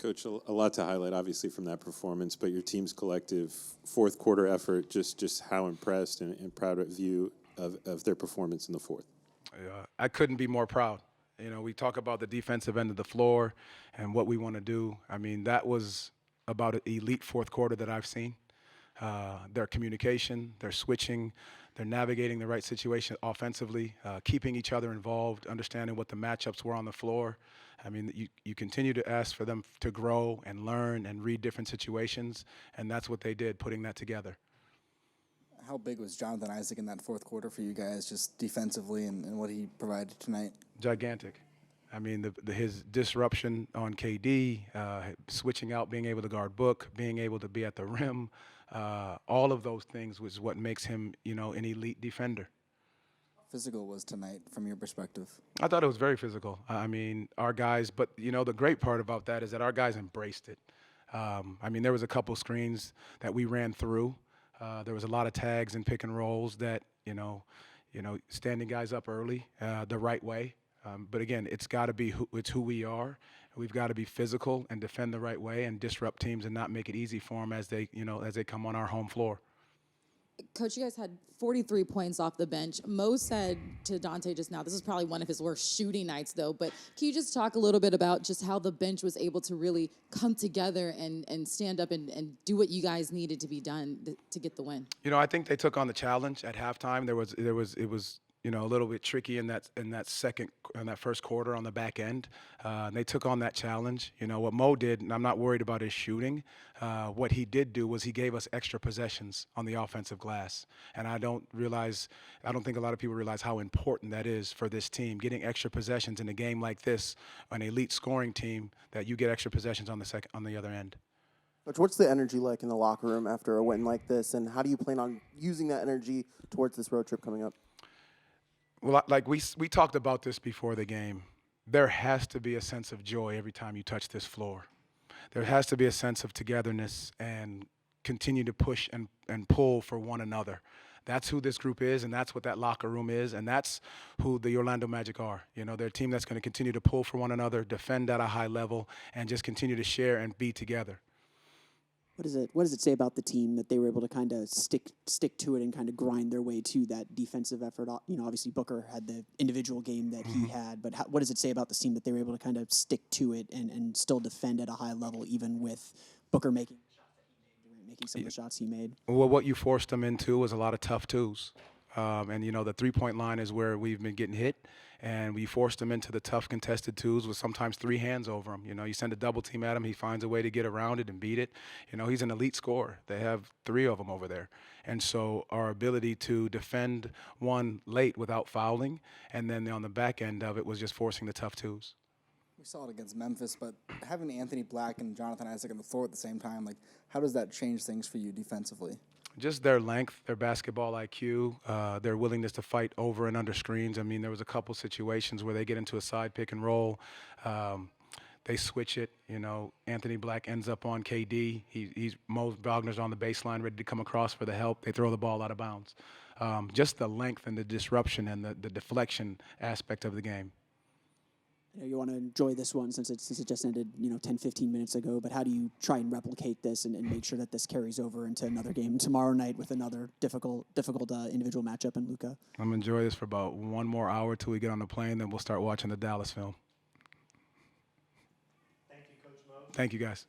Coach, a lot to highlight, obviously, from that performance, but your team's collective fourth quarter effort, just how impressed and proud of you of their performance in the fourth. I couldn't be more proud. You know, we talk about the defensive end of the floor and what we want to do. I mean, that was about an elite fourth quarter that I've seen. Their communication, their switching, they're navigating the right situation offensively, keeping each other involved, understanding what the matchups were on the floor. I mean, you continue to ask for them to grow and learn and read different situations, and that's what they did, putting that together. How big was Jonathan Isaac in that fourth quarter for you guys, just defensively and what he provided tonight? Gigantic. I mean, his disruption on KD, switching out, being able to guard Book, being able to be at the rim, all of those things was what makes him, you know, an elite defender. Physical was tonight from your perspective? I thought it was very physical. I mean, our guys, but, you know, the great part about that is that our guys embraced it. I mean, there was a couple screens that we ran through. There was a lot of tags and pick and rolls that, you know, standing guys up early the right way. But again, it's got to be it's who we are. We've got to be physical and defend the right way and disrupt teams and not make it easy for them as they come on our home floor. Coach, you guys had 43 points off the bench. Mose said to Dante just now, this is probably one of his worst shooting nights, though, but can you just talk a little bit about just how the bench was able to really come together and stand up and do what you guys needed to be done to get the win? You know, I think they took on the challenge at halftime. It was you know, a little bit tricky in that first quarter on the back end. And they took on that challenge. You know, what Mo did, and I'm not worried about his shooting, what he did do was he gave us extra possessions on the offensive glass. And I don't think a lot of people realize how important that is for this team, getting extra possessions in a game like this, an elite scoring team, that you get extra possessions on the other end. Coach, what's the energy like in the locker room after a win like this, and how do you plan on using that energy towards this road trip coming up? Well, like we talked about this before the game. There has to be a sense of joy every time you touch this floor. There has to be a sense of togetherness and continue to push and pull for one another. That's who this group is, and that's what that locker room is, and that's who the Orlando Magic are. You know, they're a team that's going to continue to pull for one another, defend at a high level, and just continue to share and be together. What does it say about the team that they were able to kind of stick to it and kind of grind their way to that defensive effort? You know, obviously Booker had the individual game that he had, but what does it say about the team that they were able to kind of stick to it and still defend at a high level, even with Booker making some of the shots he made? Well, what you forced them into was a lot of tough twos. And, you know, the three-point line is where we've been getting hit, and we forced him into the tough contested twos with sometimes three hands over him. You know, you send a double team at him, he finds a way to get around it and beat it. You know, he's an elite scorer. They have three of them over there. And so our ability to defend one late without fouling, and then on the back end of it was just forcing the tough twos. We saw it against Memphis, but having Anthony Black and Jonathan Isaac on the floor at the same time, like, how does that change things for you defensively? Just their length, their basketball IQ, their willingness to fight over and under screens. I mean, there was a couple situations where they get into a side pick and roll. They switch it. You know, Anthony Black ends up on KD. Mose Wagner's on the baseline, ready to come across for the help. They throw the ball out of bounds. Just the length and the disruption and the deflection aspect of the game. I know you want to enjoy this one since it just ended, 10, 15 minutes ago, but how do you try and replicate this and make sure that this carries over into another game tomorrow night with another difficult individual matchup in Luka? I'm going to enjoy this for about 1 more hour till we get on the plane, then we'll start watching the Dallas film. Thank you, Coach Mose. Thank you, guys.